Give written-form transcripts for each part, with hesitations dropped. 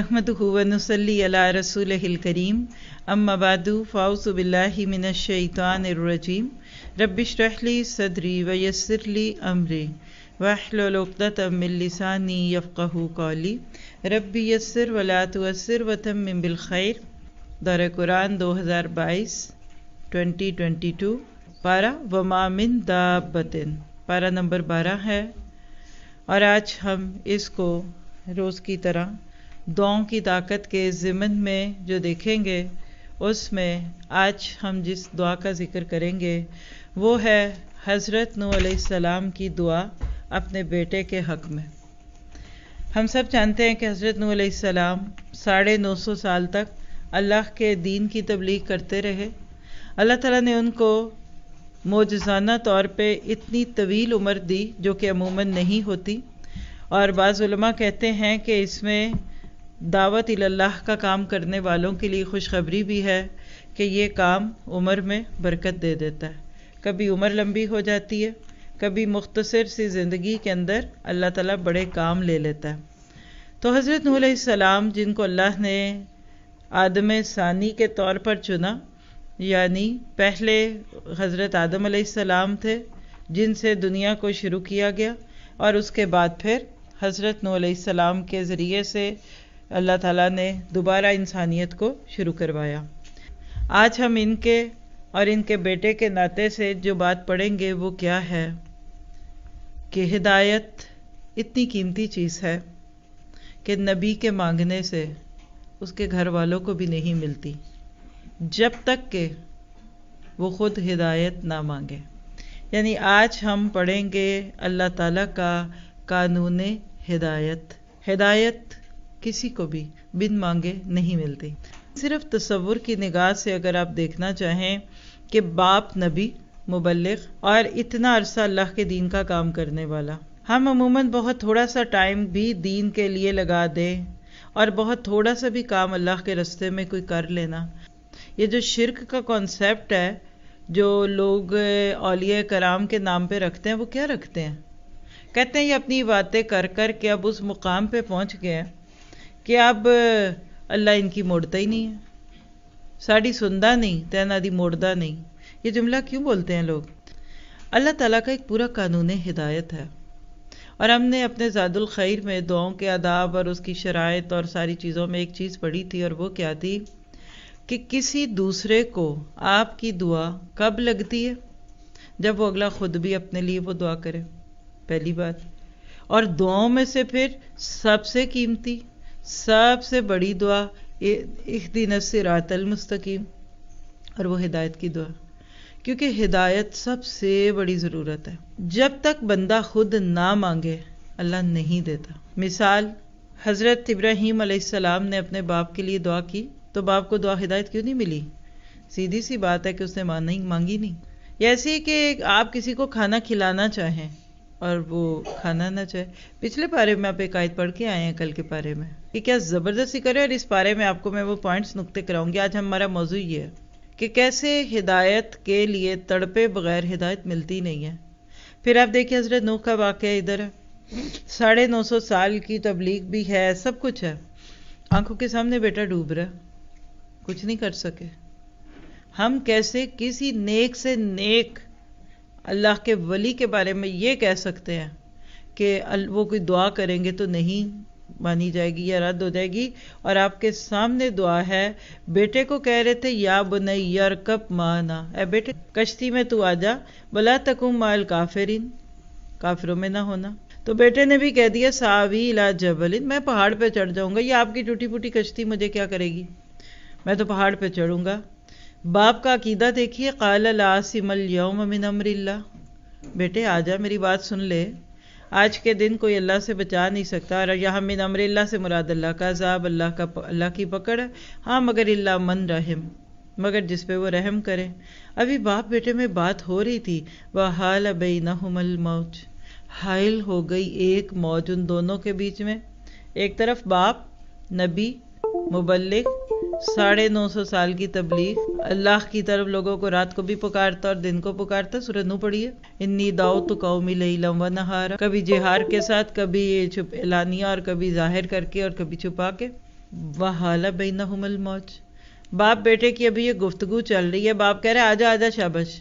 नहमदुहु व नुसल्ली अला रसूलिहिल करीम अम्मा बादु फ़ाऊज़ु बिल्लाहि मिनश शैतानिर रजीम रब्बि इश्रह ली सदरी व यस्सिर ली अमरी वहलुल उक़दतम मिन लिसानी यफ़क़हू क़ौली रब्बि यस्सिर व ला तुअस्सिर व तम्मिम बिल खैर। दौरे कुरान 2022 पारा वमा मिन दाब्बतिन, पारा नंबर 12 है। और आज हम इसको रोज़ की तरह दुआओं की ताकत के ज़िमन में जो देखेंगे, उसमें आज हम जिस दुआ का ज़िक्र करेंगे वो है हज़रत नूह अलैहिस्सलाम की दुआ अपने बेटे के हक़ में। हम सब जानते हैं कि हज़रत नूह अलैहिस्सलाम 950 साल तक अल्लाह के दीन की तबलीग करते रहे। अल्लाह ताला ने उनको मोजज़ाना तौर पे इतनी तवील उम्र दी जो कि अमूमन नहीं होती, और बाज़ उलमा कहते हैं कि इसमें दावत इल्लाह का काम करने वालों के लिए खुशखबरी भी है कि ये काम उम्र में बरकत दे देता है। कभी उम्र लंबी हो जाती है, कभी मुख्तसर सी ज़िंदगी के अंदर अल्लाह ताला बड़े काम ले लेता है। तो हज़रत नूह अलैहिस्सलाम, जिनको अल्लाह ने आदम सानी के तौर पर चुना, यानी पहले हज़रत आदम अलैहिस्सलाम थे जिनसे दुनिया को शुरू किया गया, और उसके बाद फिर हज़रत नूह अलैहिस्सलाम के ज़रिए से अल्लाह ताला ने दोबारा इंसानियत को शुरू करवाया। आज हम इनके और इनके बेटे के नाते से जो बात पढ़ेंगे वो क्या है कि हिदायत इतनी कीमती चीज़ है कि नबी के मांगने से उसके घर वालों को भी नहीं मिलती जब तक कि वो ख़ुद हिदायत ना मांगे। यानी आज हम पढ़ेंगे अल्लाह ताला का कानून हिदायत। हिदायत किसी को भी बिन मांगे नहीं मिलती। सिर्फ तसव्वुर की निगाह से अगर आप देखना चाहें कि बाप नबी, मुबल्लिग और इतना अरसा अल्लाह के दीन का काम करने वाला, हम अमूमन बहुत थोड़ा सा टाइम भी दीन के लिए लगा दें और बहुत थोड़ा सा भी काम अल्लाह के रास्ते में कोई कर लेना। ये जो शिर्क का कॉन्सेप्ट है जो लोग औलिया कराम के नाम पे रखते हैं, वो क्या रखते हैं? कहते हैं ये अपनी बातें कर कर के अब उस मुकाम पे पहुंच गए हैं कि अब अल्लाह इनकी मोड़ता ही नहीं है, साड़ी सुनदा नहीं तैना दी मोड़दा नहीं। ये जुमला क्यों बोलते हैं लोग? अल्लाह ताला का एक पूरा कानून हिदायत है, और हमने अपने ज़ादुल खैर में दुआओं के आदाब और उसकी शराइत और सारी चीज़ों में एक चीज़ पढ़ी थी, और वो क्या थी कि किसी दूसरे को आपकी दुआ कब लगती है? जब वो अगला खुद भी अपने लिए वो दुआ करे, पहली बात। और दुआओं में से फिर सबसे कीमती, सबसे बड़ी दुआ इहदिनस सिरातल मुस्तकीम, और वो हिदायत की दुआ, क्योंकि हिदायत सबसे बड़ी ज़रूरत है। जब तक बंदा खुद ना मांगे अल्लाह नहीं देता। मिसाल, हज़रत इब्राहीम अलैहिस्सलाम ने अपने बाप के लिए दुआ की, तो बाप को दुआ हिदायत क्यों नहीं मिली? सीधी सी बात है कि उसने मांगी नहीं। ऐसे ही कि आप किसी को खाना खिलाना चाहें और वो खाना ना चाहे। पिछले पारे में आप एक आयत पढ़ के आए हैं कल के पारे में, कि क्या ज़बरदस्ती करे, और इस पारे में आपको मैं वो पॉइंट्स नुक्ते कराऊंगी। आज हमारा मौजू ये है कि कैसे हिदायत के लिए तड़पे बगैर हिदायत मिलती नहीं है। फिर आप देखिए हज़रत नूह का वाक़या इधर है, 950 साल की तबलीग भी है, सब कुछ है, आंखों के सामने बेटा डूब रहा है, कुछ नहीं कर सके। हम कैसे किसी नेक से नेक अल्लाह के वली के बारे में ये कह सकते हैं कि वो कोई दुआ करेंगे तो नहीं मानी जाएगी या रद्द हो जाएगी? और आपके सामने दुआ है, बेटे को कह रहे थे या बुनैया अर्कब माना, ए बेटे कश्ती में तू आजा, वला तकुम माल काफिरीन, काफिरों में ना होना। तो बेटे ने भी कह दिया सावी इला जबलिन, मैं पहाड़ पे चढ़ जाऊंगा, ये आपकी टूटी फूटी कश्ती मुझे क्या करेगी, मैं तो पहाड़ पे चढ़ूंगा। बाप का अकीदा देखिए, क़ाल ला आसिमल यौम मिन अम्रिल्लाह, बेटे आजा मेरी बात सुन ले, आज के दिन कोई अल्लाह से बचा नहीं सकता। और यहाँ मिन अम्रिल्लाह से मुराद अल्लाह का अज़ाब, अल्लाह की पकड़ है। हाँ, मगर इल्ला मन रहम, मगर जिस पे वो रहम करे। अभी बाप बेटे में बात हो रही थी, वहाल बैनहुमुल मौज, हाइल हो गई एक मौज उन दोनों के बीच में। एक तरफ बाप नबी मुबल्लिग, 950 साल की तबलीग, अल्लाह की तरफ लोगों को रात को भी पुकारता और दिन को पुकारता। सूरह नूह पढ़िए, इन्नी दाऊतु कौमी लैलन व नहारा, कभी जिहार के साथ, कभी छुप एलानिया और कभी जाहिर करके और कभी छुपा के। वहाला बैनहुम अलमौज। बाप बेटे की अभी ये गुफ्तगू चल रही है, बाप कह रहा है आजा आजा शाबाश,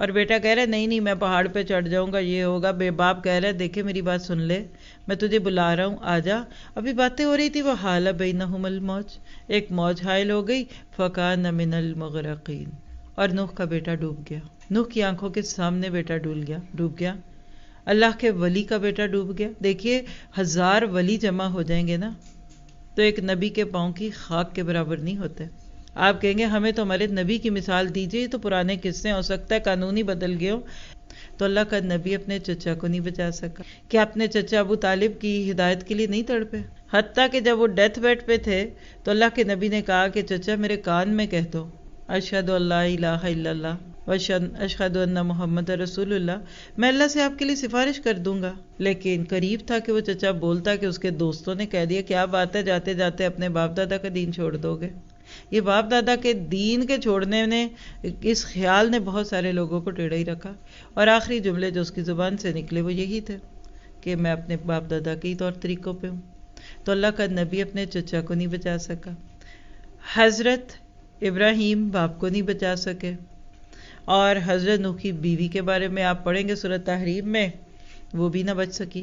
और बेटा कह रहा है नहीं नहीं मैं पहाड़ पे चढ़ जाऊंगा, ये होगा। बाप कह रहा है देखे मेरी बात सुन ले, मैं तुझे बुला रहा हूँ आजा। अभी बातें हो रही थी, वहाला बैनहुम अलमौज, एक मौज हायल हो गई, फकान मिनल मुगरकीन, और नूह का बेटा डूब गया। नूह की आंखों के सामने बेटा डूब गया। अल्लाह के वली का बेटा डूब गया। देखिए 1000 वली जमा हो जाएंगे ना तो एक नबी के पाँव की खाक के बराबर नहीं होते। आप कहेंगे हमें तो हमारे नबी की मिसाल दीजिए, तो पुराने किस्से, हो सकता है कानून ही बदल गए हो। तो अल्लाह का नबी अपने चचा को नहीं बचा सका। क्या अपने चचा अबू तालिब की हिदायत के लिए नहीं तड़पे? हत्ता कि जब वो डेथ बेड पे थे तो अल्लाह के नबी ने कहा कि चचा मेरे कान में कह दो अशहदु अल्ला इलाहा इल्लल्लाह व अशहदु अन्ना मुहम्मद रसूलुल्लाह, मैं अल्लाह से आपके लिए सिफारिश कर दूंगा। लेकिन करीब था कि वो चचा बोलता कि उसके दोस्तों ने कह दिया क्या बात है, जाते जाते अपने बाप दादा का दीन छोड़ दोगे। ये बाप दादा के दीन के छोड़ने ने, इस ख्याल ने बहुत सारे लोगों को टेढ़ा ही रखा, और आखिरी जुमले जो उसकी ज़ुबान से निकले वो यही थे कि मैं अपने बाप दादा के ही तौर तरीक़ों पे हूँ। तो अल्लाह का नबी अपने चचा को नहीं बचा सका, हज़रत इब्राहीम बाप को नहीं बचा सके, और हज़रत नूह की बीवी के बारे में आप पढ़ेंगे सूरह तहरीम में, वो भी ना बच सकी।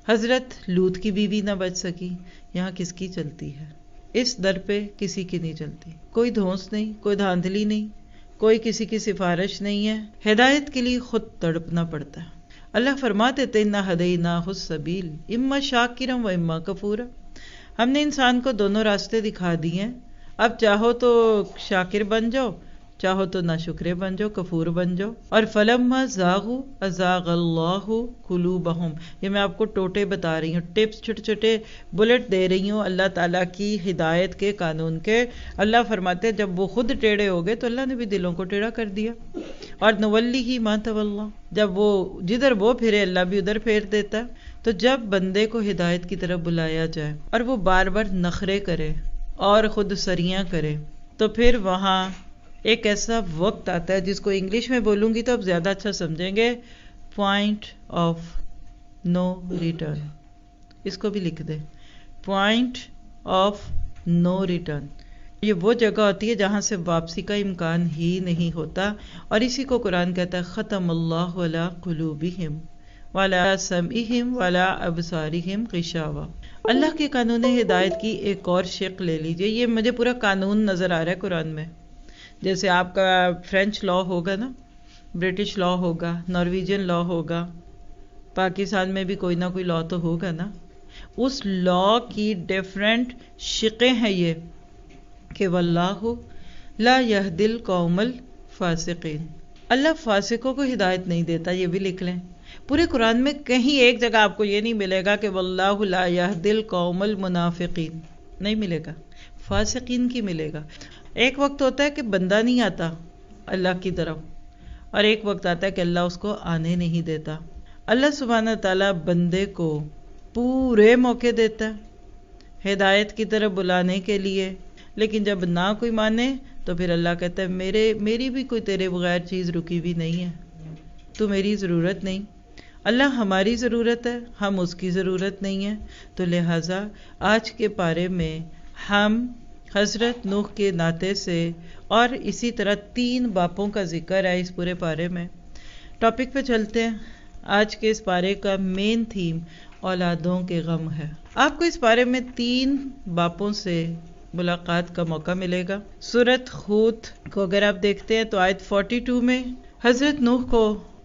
हज़रत लूत की बीवी ना बच सकी। यहाँ किसकी चलती है? इस दर पे किसी की नहीं चलती, कोई धौंस नहीं, कोई धांधली नहीं, कोई किसी की सिफारिश नहीं है। हिदायत के लिए खुद तड़पना पड़ता है। अल्लाह फरमाते थे इन्ना हदैना हुस्सबील इम्मा शाकिरम व इम्मा कफूरा, हमने इंसान को दोनों रास्ते दिखा दिए हैं, अब चाहो तो शाकिर बन जाओ, चाहो तो नाशुक्रे बन जाओ, कफूर बन जाओ। और फलम्मा ज़ागू अज़ागल्लाहु कुलूबहुम, ये मैं आपको टोटे बता रही हूँ, टिप्स, छोटे छोटे बुलेट दे रही हूँ अल्लाह ताला की हिदायत के कानून के। अल्लाह फरमाते हैं जब वो खुद टेढ़े हो गए तो अल्लाह ने भी दिलों को टेढ़ा कर दिया। और नवल्ली ही मा तवल्ला, जब वो जिधर वो फिरे अल्लाह भी उधर फेर देता है। तो जब बंदे को हिदायत की तरफ बुलाया जाए और वो बार बार नखरे करे और खुद सरियाँ करे, तो फिर वहाँ एक ऐसा वक्त आता है जिसको इंग्लिश में बोलूँगी तो आप ज़्यादा अच्छा समझेंगे, पॉइंट ऑफ नो रिटर्न। इसको भी लिख दें, पॉइंट ऑफ नो रिटर्न। ये वो जगह होती है जहाँ से वापसी का इम्कान ही नहीं होता, और इसी को कुरान कहता है ख़तमल्लाहु अला क़ुलूबिहिम वला समइहिम वला अबसारिहिम ग़िशावा। अल्लाह के कानून हिदायत की एक और शक्ल ले लीजिए। ये मुझे पूरा कानून नज़र आ रहा है कुरान में। जैसे आपका फ्रेंच लॉ होगा ना, ब्रिटिश लॉ होगा, नॉर्वेजियन लॉ होगा, पाकिस्तान में भी कोई ना कोई लॉ तो होगा ना। उस लॉ की डिफरेंट शिक़ें हैं ये कि वल्लाहु ला यहदिल कौमल फासिकीन, अल्लाह फासिकों को हिदायत नहीं देता। ये भी लिख लें, पूरे कुरान में कहीं एक जगह आपको ये नहीं मिलेगा कि वल्लाहु ला यहदिल कौमल मुनाफिकीन, नहीं मिलेगा, फासिकीन की मिलेगा। एक वक्त होता है कि बंदा नहीं आता अल्लाह की तरफ, और एक वक्त आता है कि अल्लाह उसको आने नहीं देता। अल्लाह सुब्हानहू तआला बंदे को पूरे मौके देता है हिदायत की तरफ बुलाने के लिए, लेकिन जब ना कोई माने तो फिर अल्लाह कहता है मेरी भी कोई तेरे बगैर चीज़ रुकी हुई नहीं है, तो मेरी ज़रूरत नहीं। अल्लाह हमारी ज़रूरत है, हम उसकी ज़रूरत नहीं है। तो लिहाजा आज के पारे में हम हज़रत नूह के नाते से, और इसी तरह 3 बापों का जिक्र है इस पूरे पारे में। टॉपिक पे चलते हैं। आज के इस पारे का मेन थीम औलादों के गम है। आपको इस पारे में 3 बापों से मुलाकात का मौका मिलेगा। सूरत हूद को अगर आप देखते हैं तो आयत 42 में हज़रत नूह को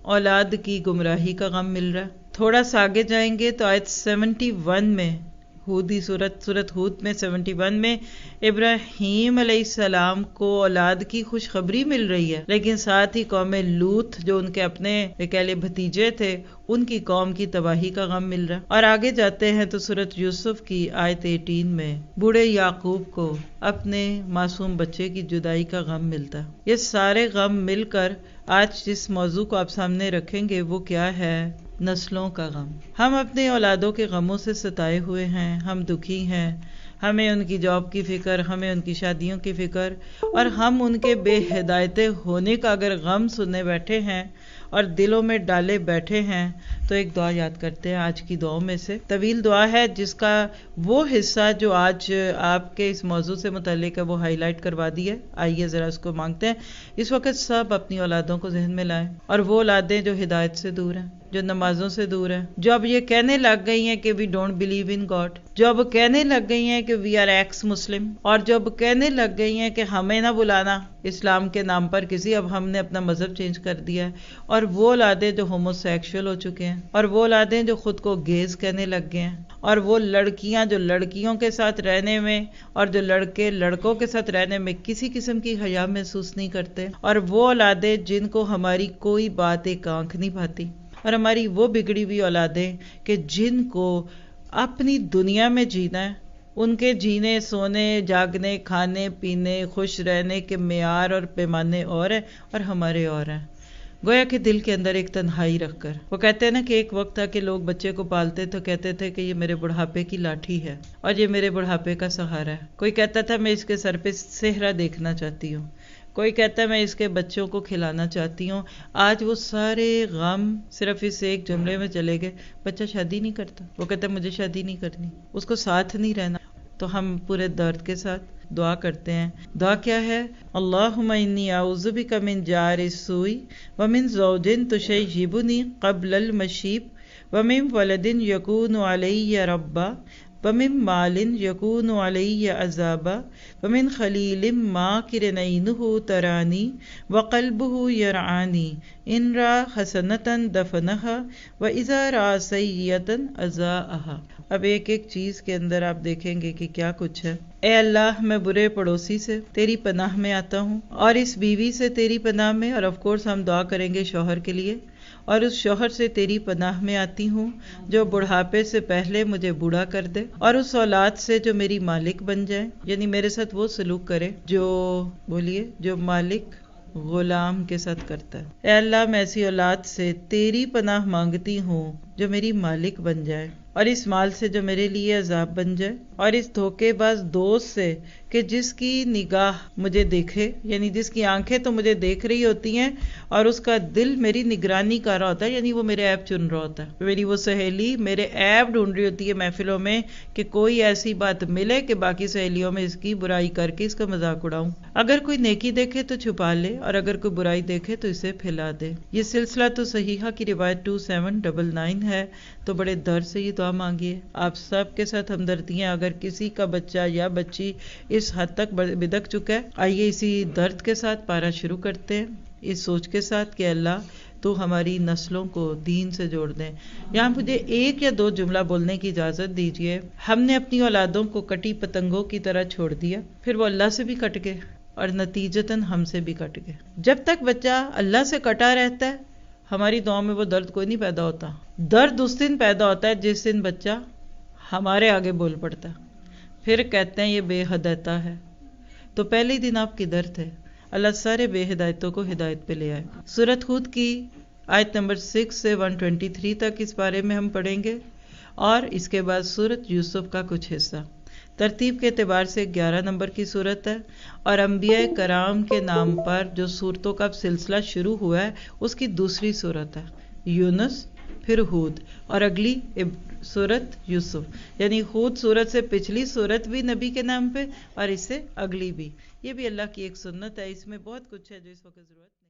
औलाद की गुमराही का गम मिल रहा है। थोड़ा सा आगे जाएंगे तो आयत 71 में हूदी सूरत हूद में 71 में इब्राहीम अलैहिस्सलाम को औलाद की खुशखबरी मिल रही है, लेकिन साथ ही कौम लूत जो उनके अपने अकेले भतीजे थे उनकी कौम की तबाही का गम मिल रहा है। और आगे जाते हैं तो सूरत यूसुफ की आयत 18 में बूढ़े याकूब को अपने मासूम बच्चे की जुदाई का गम मिलता है। ये सारे गम मिलकर आज जिस मौजू को आप सामने रखेंगे वो क्या है? नस्लों का गम। हम अपने औलादों के गमों से सताए हुए हैं, हम दुखी हैं, हमें उनकी जॉब की फ़िक्र, हमें उनकी शादियों की फ़िक्र, और हम उनके बेहिदायते होने का अगर गम सुनने बैठे हैं اور دلوں میں ڈالے بیٹھے ہیں، تو ایک دعا یاد کرتے ہیں آج کی دعاؤں میں سے۔ طویل دعا ہے جس کا وہ حصہ جو آج آپ کے اس موضوع سے متعلق ہے وہ ہائی لائٹ کروا دی ہے، آئیے ذرا اس کو مانگتے ہیں۔ اس وقت سب اپنی اولادوں کو ذہن میں لائیں، اور وہ اولادیں جو ہدایت سے دور ہیں، جو نمازوں سے دور ہیں، جو اب یہ کہنے لگ گئی ہیں کہ we don't believe in God, جو اب کہنے لگ گئی ہیں کہ وی آر ایکس مسلم، اور جو اب کہنے لگ گئی ہیں کہ ہمیں نہ بلانا اسلام کے نام پر کسی، اب ہم نے اپنا مذہب چینج کر دیا ہے، اور وہ اولادیں جو ہومو سیکشول ہو چکے ہیں، اور وہ اولادیں جو خود کو گیز کہنے لگ گئے ہیں، اور وہ لڑکیاں جو لڑکیوں کے ساتھ رہنے میں اور جو لڑکے لڑکوں کے ساتھ رہنے میں کسی قسم کی حیا محسوس نہیں کرتے، اور وہ اولادیں جن کو ہماری کوئی بات ایک آنکھ نہیں بھاتی، اور ہماری وہ بگڑی ہوئی اولادیں کہ جن کو اپنی دنیا میں جینا ہے، ان کے جینے سونے جاگنے کھانے پینے خوش رہنے کے معیار اور پیمانے اور ہیں اور ہمارے اور ہیں، گویا کہ دل کے اندر ایک تنہائی رکھ کر۔ وہ کہتے ہیں نا کہ ایک وقت تھا کہ لوگ بچے کو پالتے تو کہتے تھے کہ یہ میرے بڑھاپے کی لاٹھی ہے اور یہ میرے بڑھاپے کا سہارا ہے۔ کوئی کہتا تھا میں اس کے سر پہ صحرا دیکھنا چاہتی ہوں، کوئی کہتا ہے میں اس کے بچوں کو کھلانا چاہتی ہوں۔ آج وہ سارے غم صرف اس ایک جملے میں چلے گئے، بچہ شادی نہیں کرتا، وہ کہتا ہے مجھے شادی نہیں کرنی، اس کو ساتھ نہیں رہنا۔ تو ہم پورے درد کے ساتھ دعا کرتے ہیں۔ دعا کیا ہے؟ اللہم انی اعوذ بک من جار السوء ومن زوج تشیبنی قبل المشیب ومن ولد یکون علی ربا ومن مال یکون علی عذابا ومن خلیل ماکر عینہ ترانی وقلبہ یرعانی ان را حسنۃ دفنہا واذا را سیئۃ اضاءہا۔ اب ایک ایک چیز کے اندر آپ دیکھیں گے کہ کیا کچھ ہے۔ اے اللہ، میں برے پڑوسی سے تیری پناہ میں آتا ہوں، اور اس بیوی سے تیری پناہ میں، اور آف کورس ہم دعا کریں گے شوہر کے لیے، اور اس شوہر سے تیری پناہ میں آتی ہوں جو بڑھاپے سے پہلے مجھے بوڑھا کر دے، اور اس اولاد سے جو میری مالک بن جائے، یعنی میرے ساتھ وہ سلوک کرے جو بولیے جو مالک غلام کے ساتھ کرتا ہے۔ اے اللہ، میں ایسی اولاد سے تیری پناہ مانگتی ہوں جو میری مالک بن جائے، اور اس مال سے جو میرے لیے عذاب بن جائے، اور اس دھوکے باز دوست سے کہ جس کی نگاہ مجھے دیکھے، یعنی جس کی آنکھیں تو مجھے دیکھ رہی ہوتی ہیں اور اس کا دل میری نگرانی کر رہا ہوتا ہے، یعنی وہ میرے عیب چن رہا ہوتا ہے، میری وہ سہیلی میرے عیب ڈھونڈ رہی ہوتی ہے محفلوں میں کہ کوئی ایسی بات ملے کہ باقی سہیلیوں میں اس کی برائی کر کے اس کا مذاق اڑاؤں۔ اگر کوئی نیکی دیکھے تو چھپا لے، اور اگر کوئی برائی دیکھے تو اسے پھیلا دے۔ یہ سلسلہ تو صحیحہ کی روایت 2799 ہے۔ تو بڑے درد سے یہ دعا مانگیے۔ آپ سب کے ساتھ ہمدردی ہیں، اگر کسی کا بچہ یا بچی اس حد تک بدک چکا ہے۔ آئیے اسی درد کے ساتھ پارہ شروع کرتے ہیں، اس سوچ کے ساتھ کہ اللہ تو ہماری نسلوں کو دین سے جوڑ دیں۔ یہاں مجھے ایک یا دو جملہ بولنے کی اجازت دیجیے۔ ہم نے اپنی اولادوں کو کٹی پتنگوں کی طرح چھوڑ دیا، پھر وہ اللہ سے بھی کٹ گئے اور نتیجتاً ہم سے بھی کٹ گئے۔ جب تک بچہ اللہ سے کٹا رہتا ہے، ہماری دعاؤں میں وہ درد کوئی نہیں پیدا ہوتا۔ درد اس دن پیدا ہوتا ہے جس دن بچہ ہمارے آگے بول پڑتا ہے، پھر کہتے ہیں یہ بے ہدایتہ ہے۔ تو پہلے دن آپ کدھر تھے؟ اللہ سارے بے ہدایتوں کو ہدایت پہ لے آئے۔ سورۃ ہود کی آیت نمبر 6 سے 123 تک اس بارے میں ہم پڑھیں گے، اور اس کے بعد سورۃ یوسف کا کچھ حصہ۔ ترتیب کے اعتبار سے 11 نمبر کی صورت ہے، اور انبیاء کرام کے نام پر جو صورتوں کا سلسلہ شروع ہوا ہے اس کی دوسری صورت ہے، یونس، پھر ہود، اور اگلی صورت یوسف، یعنی ہود صورت سے پچھلی صورت بھی نبی کے نام پہ، اور اس سے اگلی بھی۔ یہ بھی اللہ کی ایک سنت ہے، اس میں بہت کچھ ہے جو اس وقت ضرورت نہیں۔